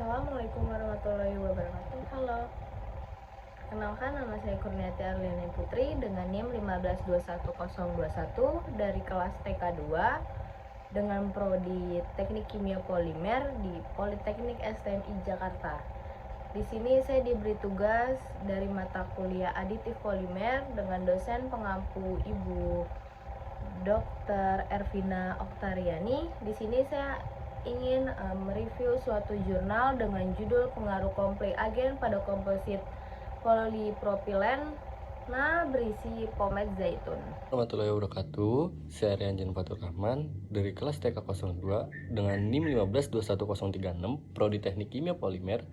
Assalamualaikum warahmatullahi wabarakatuh. Halo, perkenalkan nama saya Kurniati Arliani Putri dengan NIM 1521021 dari kelas TK2 dengan prodi Teknik Kimia Polimer di Politeknik STMI Jakarta. Di sini saya diberi tugas dari mata kuliah aditif polimer dengan dosen pengampu Ibu Dr. Ervina Oktariani. Di sini saya ingin mereview suatu jurnal dengan judul pengaruh kompleks agen pada komposit polipropilen berisi pomade zaitun. Warahmatullahi wabarakatuh. Saya Rianjan Fatur Rahman dari kelas TK02 dengan NIM 1521036 Prodi Teknik Kimia Polimer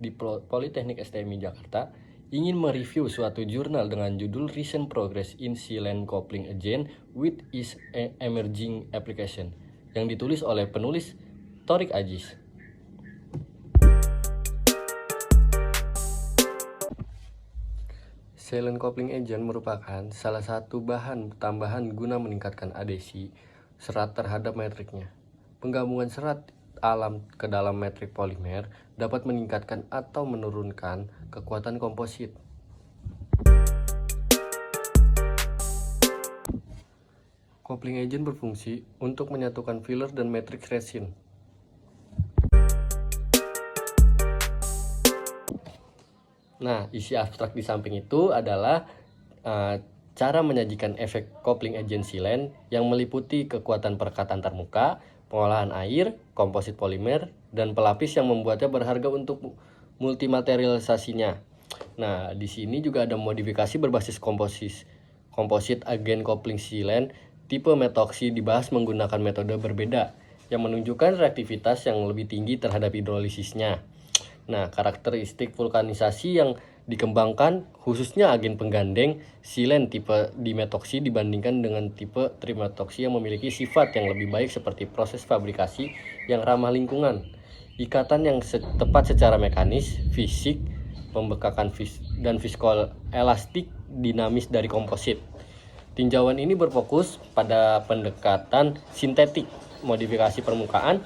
di Politeknik STMI Jakarta ingin mereview suatu jurnal dengan judul Recent Progress in Silane Coupling Agent with its Emerging Application yang ditulis oleh penulis Torik Ajis. Silane coupling agent merupakan salah satu bahan tambahan guna meningkatkan adhesi serat terhadap matriknya. Penggabungan serat alam ke dalam matrik polimer dapat meningkatkan atau menurunkan kekuatan komposit. Coupling agent berfungsi untuk menyatukan filler dan matriks resin. Nah, isi abstrak di samping itu adalah cara menyajikan efek coupling agent silane yang meliputi kekuatan perekat antarmuka, pengolahan air, komposit polimer, dan pelapis yang membuatnya berharga untuk multimaterialisasinya. Nah, di sini juga ada modifikasi berbasis komposit agen coupling silane tipe metoksi dibahas menggunakan metode berbeda yang menunjukkan reaktivitas yang lebih tinggi terhadap hidrolisisnya. Nah, karakteristik vulkanisasi yang dikembangkan khususnya agen penggandeng silane tipe dimetoksi dibandingkan dengan tipe trimetoksi yang memiliki sifat yang lebih baik seperti proses fabrikasi yang ramah lingkungan, ikatan yang tepat secara mekanis, fisik, pembekakan dan viskoelastik dinamis dari komposit. Tinjauan ini berfokus pada pendekatan sintetik, modifikasi permukaan,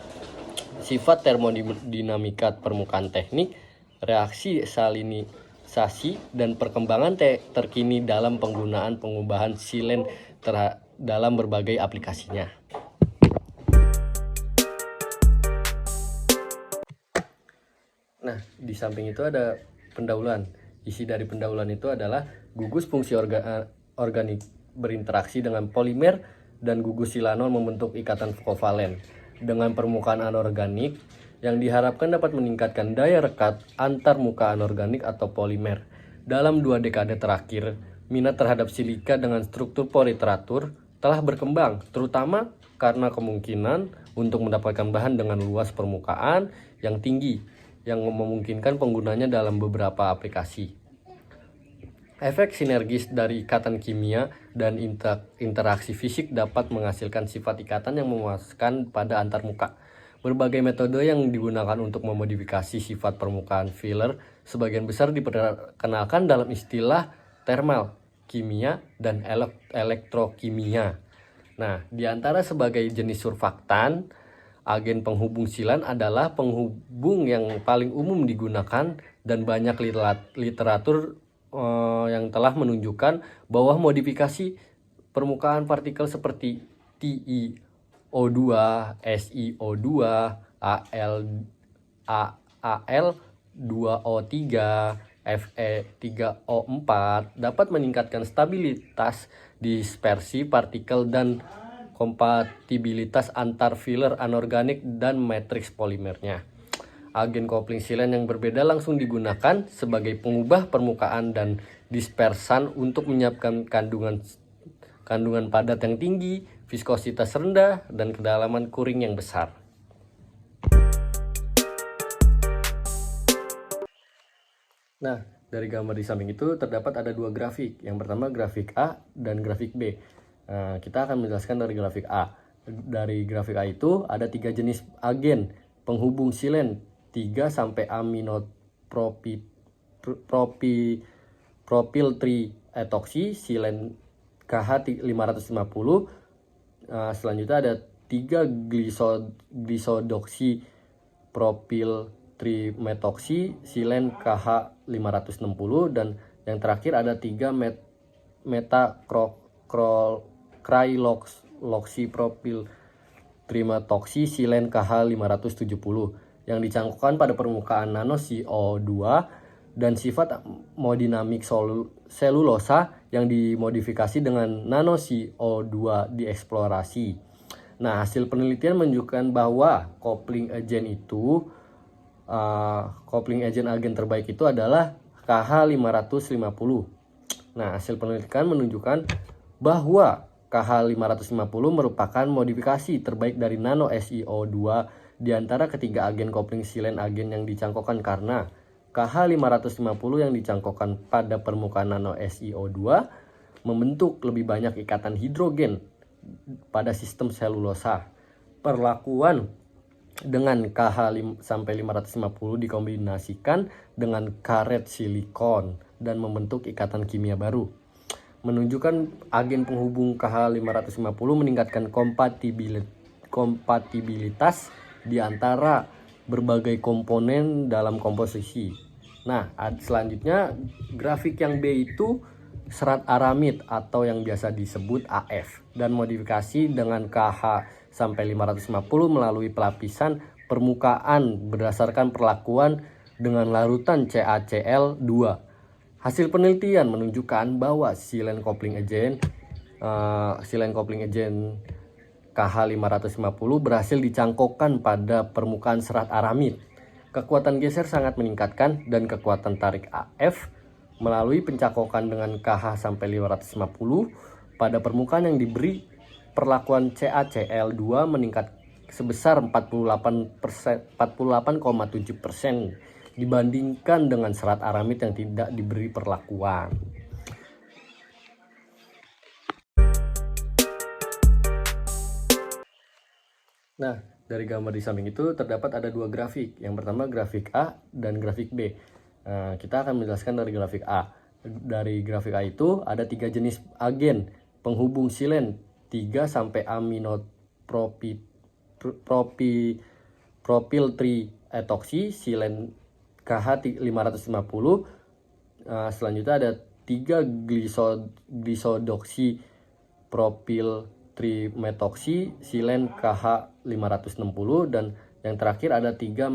sifat termodinamika permukaan teknik, reaksi salinisasi, dan perkembangan terkini dalam penggunaan pengubahan silane dalam berbagai aplikasinya. Nah, di samping itu ada pendahuluan. Isi dari pendahuluan itu adalah gugus fungsi organik berinteraksi dengan polimer dan gugus silanol membentuk ikatan kovalen dengan permukaan anorganik yang diharapkan dapat meningkatkan daya rekat antar muka anorganik atau polimer. Dalam 2 dekade terakhir, minat terhadap silika dengan struktur politeratur telah berkembang, terutama karena kemungkinan untuk mendapatkan bahan dengan luas permukaan yang tinggi yang memungkinkan penggunanya dalam beberapa aplikasi. Efek sinergis dari ikatan kimia dan interaksi fisik dapat menghasilkan sifat ikatan yang memuaskan pada antarmuka. Berbagai metode yang digunakan untuk memodifikasi sifat permukaan filler sebagian besar diperkenalkan dalam istilah thermal kimia dan elektrokimia. Nah, di antara sebagai jenis surfaktan, agen penghubung silane adalah penghubung yang paling umum digunakan dan banyak literatur yang telah menunjukkan bahwa modifikasi permukaan partikel seperti TiO2, SiO2, Al2O3, Fe3O4 dapat meningkatkan stabilitas dispersi partikel dan kompatibilitas antar filler anorganik dan matriks polimernya. Agen coupling silane yang berbeda langsung digunakan sebagai pengubah permukaan dan dispersan untuk menyiapkan kandungan padat yang tinggi, viskositas rendah, dan kedalaman kuring yang besar. Nah, dari gambar di samping itu terdapat ada 2 grafik. Yang pertama grafik A dan grafik B. Nah, kita akan menjelaskan dari grafik A. Dari grafik A itu ada 3 jenis agen penghubung silane, 3 sampai aminopropyl trietoksi silane KH 550. Selanjutnya ada 3 glisodoksi propyl trimetoksi silen KH560, dan yang terakhir ada 3 metacryloksypropyl trimetoksi silen KH570 yang dicangkokkan pada permukaan nano CO2 dan sifat hemodinamik selulosa yang dimodifikasi dengan nano CO2 dieksplorasi. Nah, hasil penelitian menunjukkan bahwa coupling agent agen terbaik itu adalah KH550. Nah, hasil penelitian menunjukkan bahwa KH550 merupakan modifikasi terbaik dari nano SiO2 di antara ketiga agen coupling silen agen yang dicangkokkan, karena KH550 yang dicangkokkan pada permukaan nano SiO2 membentuk lebih banyak ikatan hidrogen pada sistem selulosa. Perlakuan dengan KH550 dikombinasikan dengan karet silikon dan membentuk ikatan kimia baru. Menunjukkan agen penghubung KH550 meningkatkan kompatibilitas di antara berbagai komponen dalam komposisi. Nah, selanjutnya grafik yang B itu serat aramid atau yang biasa disebut AF dan modifikasi dengan KH550 melalui pelapisan permukaan berdasarkan perlakuan dengan larutan CaCl2. Hasil penelitian menunjukkan bahwa silen coupling agent KH550 berhasil dicangkokkan pada permukaan serat aramid. Kekuatan geser sangat meningkatkan dan kekuatan tarik AF melalui pencangkokan dengan KH550 pada permukaan yang diberi perlakuan CaCl2 meningkat sebesar 48,7% dibandingkan dengan serat aramid yang tidak diberi perlakuan. Nah, dari gambar di samping itu terdapat ada dua grafik. Yang pertama grafik A dan grafik B. Kita akan menjelaskan dari grafik A. Dari grafik A itu ada 3 jenis agen penghubung silen 3 sampai aminopropyl trietoksi silen KH550. Selanjutnya ada 3 glisodoksi propyl trimetoksi silen KH560, dan yang terakhir ada 3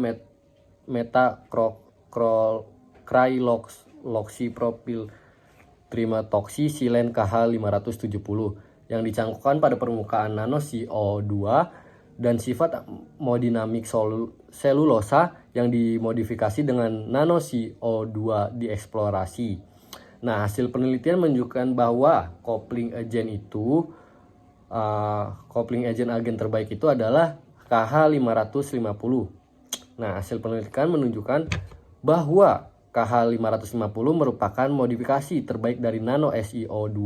metacryloksypropyl trimetoksi silen KH570 yang dicangkokkan pada permukaan nano CO2 dan sifat hemodinamik selulosa yang dimodifikasi dengan nano CO2 dieksplorasi. Nah, hasil penelitian menunjukkan bahwa coupling agent agen terbaik itu adalah KH550. Nah, hasil penelitian menunjukkan bahwa KH550 merupakan modifikasi terbaik dari nano SiO2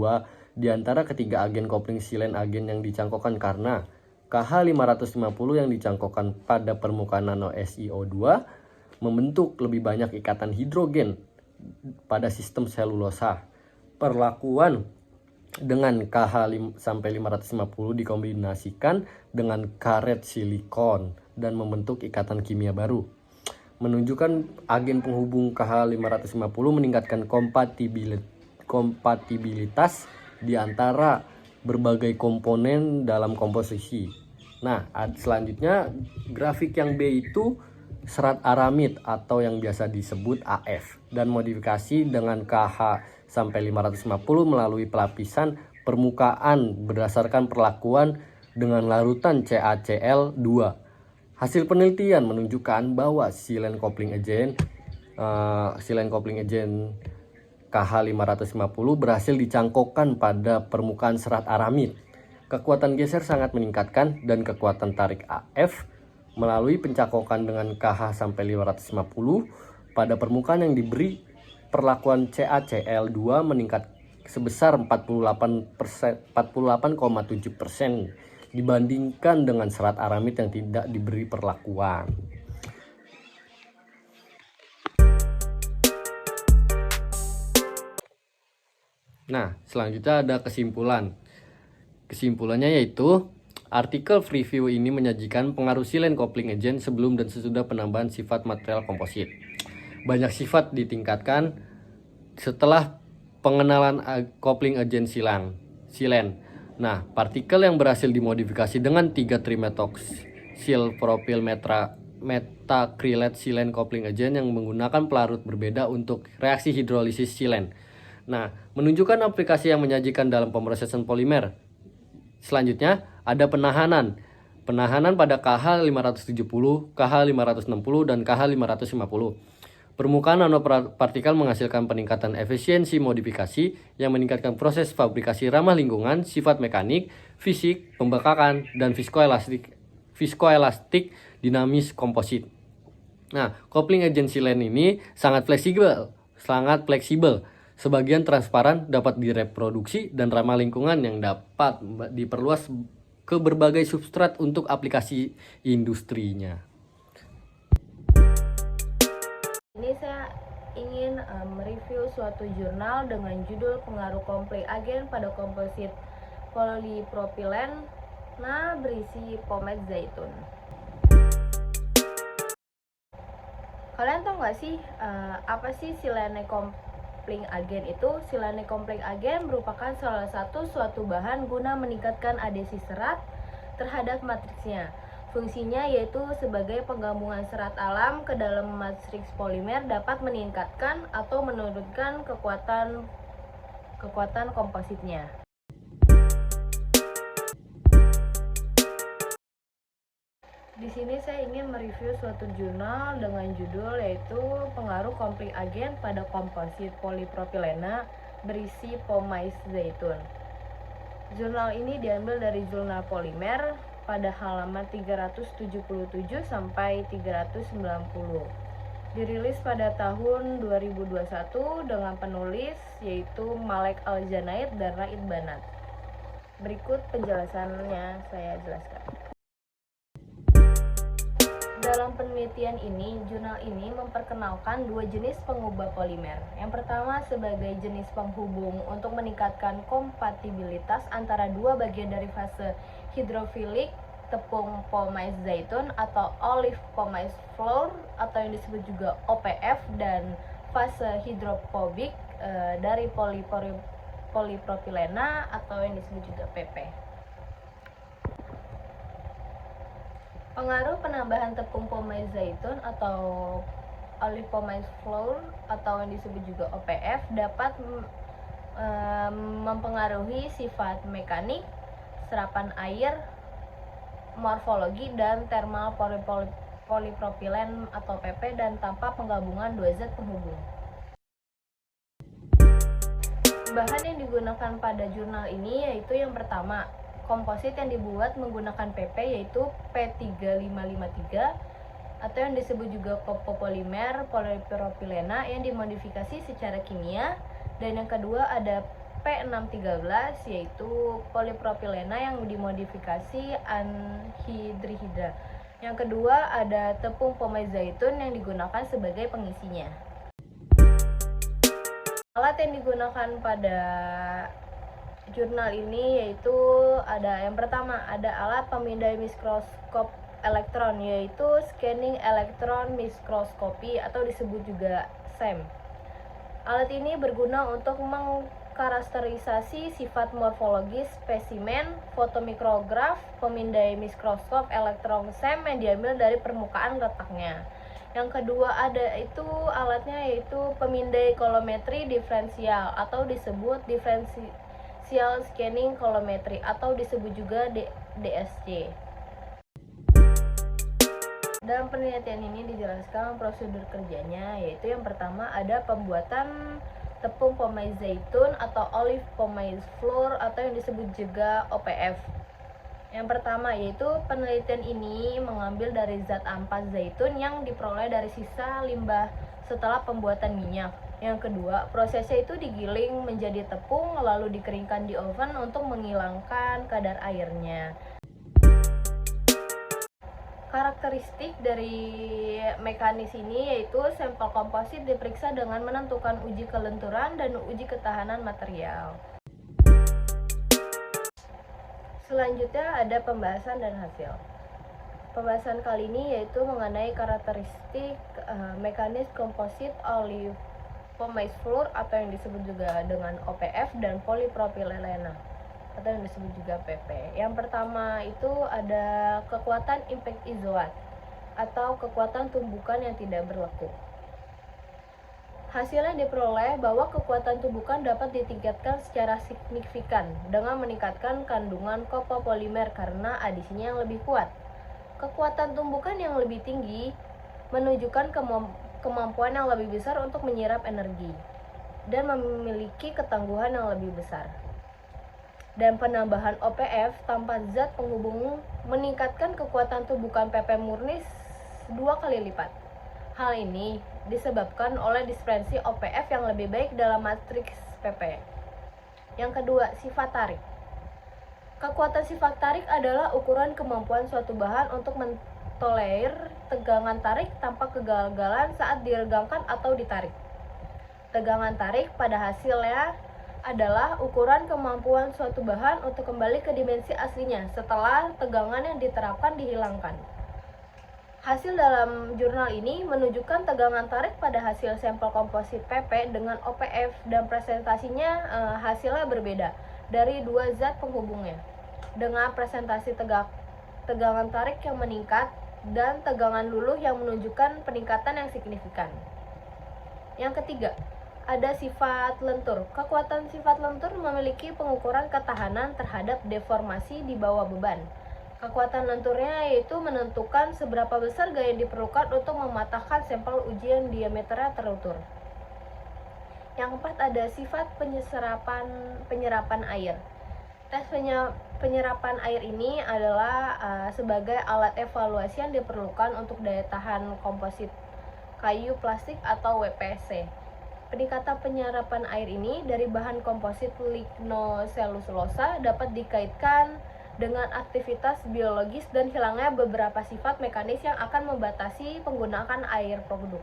di antara ketiga agen coupling silen agen yang dicangkokkan, karena KH550 yang dicangkokkan pada permukaan nano SiO2 membentuk lebih banyak ikatan hidrogen pada sistem selulosa. Perlakuan dengan KH550 dikombinasikan dengan karet silikon dan membentuk ikatan kimia baru. Menunjukkan agen penghubung KH550 meningkatkan kompatibilitas di antara berbagai komponen dalam komposisi. Nah, selanjutnya grafik yang B itu serat aramid atau yang biasa disebut AF dan modifikasi dengan KH550 melalui pelapisan permukaan berdasarkan perlakuan dengan larutan CaCl2. Hasil penelitian menunjukkan bahwa silen coupling agent KH550 berhasil dicangkokkan pada permukaan serat aramid. Kekuatan geser sangat meningkatkan dan kekuatan tarik AF melalui pencangkokan dengan KH550 pada permukaan yang diberi perlakuan CaCl2 meningkat sebesar 48,7% dibandingkan dengan serat aramid yang tidak diberi perlakuan. Nah, selanjutnya ada kesimpulan. Kesimpulannya yaitu Artikel review ini menyajikan pengaruh silane coupling agent sebelum dan sesudah penambahan sifat material komposit. Banyak sifat ditingkatkan setelah pengenalan coupling agent silane. Nah, partikel yang berhasil dimodifikasi dengan 3-trimethoksil propyl metacrylate silane coupling agent yang menggunakan pelarut berbeda untuk reaksi hidrolisis silane. Nah, menunjukkan aplikasi yang menyajikan dalam pemrosesan polimer. Selanjutnya, ada penahanan. Penahanan pada KH 570, KH 560, dan KH 550. Permukaan nanopartikel menghasilkan peningkatan efisiensi modifikasi yang meningkatkan proses fabrikasi ramah lingkungan, sifat mekanik, fisik, pembekakan, dan viskoelastik dinamis komposit. Nah, coupling agent silane ini sangat fleksibel. Sebagian transparan, dapat direproduksi, dan ramah lingkungan yang dapat diperluas ke berbagai substrat untuk aplikasi industrinya. Ini saya ingin mereview suatu jurnal dengan judul pengaruh coupling agent pada komposit polipropilen berisi pomade zaitun. Kalian tahu nggak sih apa sih silane coupling agent itu? Silane coupling agent merupakan salah satu suatu bahan guna meningkatkan adhesi serat terhadap matriksnya. Fungsinya yaitu sebagai penggabungan serat alam ke dalam matriks polimer, dapat meningkatkan atau menurunkan kekuatan kompositnya. Di sini saya ingin mereview suatu jurnal dengan judul yaitu pengaruh coupling agent pada komposit polipropilena berisi pomade zaitun. Jurnal ini diambil dari jurnal Polimer pada halaman 377 sampai 390. Dirilis pada tahun 2021 dengan penulis yaitu Malek Al-Janaid dan Raid Banat. Berikut penjelasannya saya jelaskan. Dalam penelitian ini, jurnal ini memperkenalkan dua jenis pengubah polimer. Yang pertama sebagai jenis penghubung untuk meningkatkan kompatibilitas antara dua bagian dari fase hidrofilik tepung pomade zaitun atau olive pomade flour atau yang disebut juga OPF, dan fase hidrophobic dari polipropilena atau yang disebut juga PP. Pengaruh penambahan tepung pomade zaitun atau olive pomade flour atau yang disebut juga OPF dapat mempengaruhi sifat mekanik, serapan air, morfologi, dan thermal polipropilen atau PP dan tanpa penggabungan dua zat penghubung. Bahan yang digunakan pada jurnal ini yaitu yang pertama, komposit yang dibuat menggunakan PP yaitu P3553 atau yang disebut juga copopolimer polipropilena yang dimodifikasi secara kimia, dan yang kedua ada P613 yaitu polipropilena yang dimodifikasi anhidrida. Yang kedua ada tepung pomade zaitun yang digunakan sebagai pengisinya. Alat yang digunakan pada jurnal ini yaitu ada yang pertama ada alat pemindai mikroskop elektron yaitu scanning electron microscopy atau disebut juga SEM. Alat ini berguna untuk mengkarakterisasi sifat morfologis spesimen. Fotomikrograf pemindai mikroskop elektron SEM yang diambil dari permukaan letaknya. Yang kedua ada itu alatnya yaitu pemindai kolometri diferensial atau disebut diferensial scanning kolometri atau disebut juga DSC. Dalam penelitian ini dijelaskan prosedur kerjanya, yaitu yang pertama ada pembuatan tepung pomade zaitun atau olive pomade flour atau yang disebut juga OPF. Yang pertama yaitu penelitian ini mengambil dari zat ampas zaitun yang diperoleh dari sisa limbah setelah pembuatan minyak. Yang kedua, prosesnya itu digiling menjadi tepung lalu dikeringkan di oven untuk menghilangkan kadar airnya. Karakteristik dari mekanis ini yaitu sampel komposit diperiksa dengan menentukan uji kelenturan dan uji ketahanan material. Selanjutnya ada pembahasan dan hasil. Pembahasan kali ini yaitu mengenai karakteristik mekanis komposit olivomais fluor atau yang disebut juga dengan OPF dan polipropilena atau yang disebut juga PP. Yang pertama itu ada kekuatan impact izoat atau kekuatan tumbukan yang tidak berlaku. Hasilnya diperoleh bahwa kekuatan tumbukan dapat ditingkatkan secara signifikan dengan meningkatkan kandungan kopopolimer karena adisinya yang lebih kuat. Kekuatan tumbukan yang lebih tinggi menunjukkan kemampuan yang lebih besar untuk menyerap energi dan memiliki ketangguhan yang lebih besar. Dan penambahan OPF tanpa zat penghubung meningkatkan kekuatan tumbukan PP murni 2 kali lipat. Hal ini disebabkan oleh dispersi OPF yang lebih baik dalam matriks PP. Yang kedua, sifat tarik. Kekuatan sifat tarik adalah ukuran kemampuan suatu bahan untuk mentolerir tegangan tarik tanpa kegagalan saat diregangkan atau ditarik. Tegangan tarik pada hasilnya adalah ukuran kemampuan suatu bahan untuk kembali ke dimensi aslinya setelah tegangan yang diterapkan dihilangkan. Hasil dalam jurnal ini menunjukkan tegangan tarik pada hasil sampel komposit PP dengan OPF dan presentasinya hasilnya berbeda dari dua zat penghubungnya dengan presentasi tegangan tarik yang meningkat dan tegangan luluh yang menunjukkan peningkatan yang signifikan. Yang ketiga, ada sifat lentur. Kekuatan sifat lentur memiliki pengukuran ketahanan terhadap deformasi di bawah beban. Kekuatan lenturnya yaitu menentukan seberapa besar gaya yang diperlukan untuk mematahkan sampel ujian diameternya terukur. Yang keempat ada sifat penyerapan air. Tes penyerapan air ini adalah sebagai alat evaluasi yang diperlukan untuk daya tahan komposit kayu plastik atau WPC. Peningkatan penyerapan air ini dari bahan komposit lignoselulosa dapat dikaitkan dengan aktivitas biologis dan hilangnya beberapa sifat mekanis yang akan membatasi penggunaan air produk.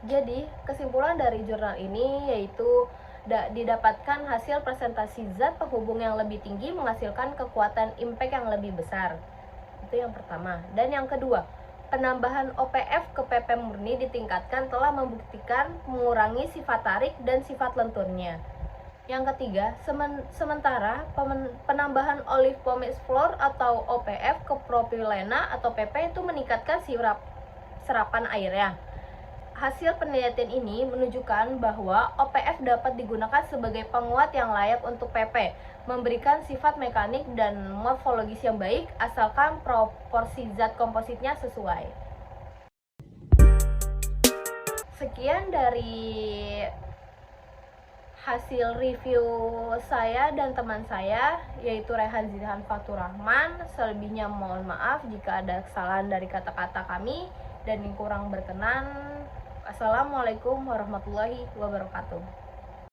Jadi, kesimpulan dari jurnal ini yaitu didapatkan hasil presentasi zat penghubung yang lebih tinggi menghasilkan kekuatan impact yang lebih besar. Itu yang pertama. Dan yang kedua, penambahan OPF ke PP murni ditingkatkan telah membuktikan mengurangi sifat tarik dan sifat lenturnya. Yang ketiga, sementara penambahan olivomais fluor atau OPF ke propilena atau PP itu meningkatkan serapan airnya. Hasil penelitian ini menunjukkan bahwa OPF dapat digunakan sebagai penguat yang layak untuk PP, memberikan sifat mekanik dan morfologis yang baik asalkan proporsi zat kompositnya sesuai. Sekian dari hasil review saya dan teman saya, yaitu Rehan Zidhan Fatur Rahman. Selebihnya mohon maaf jika ada kesalahan dari kata-kata kami dan yang kurang berkenan. Assalamualaikum warahmatullahi wabarakatuh.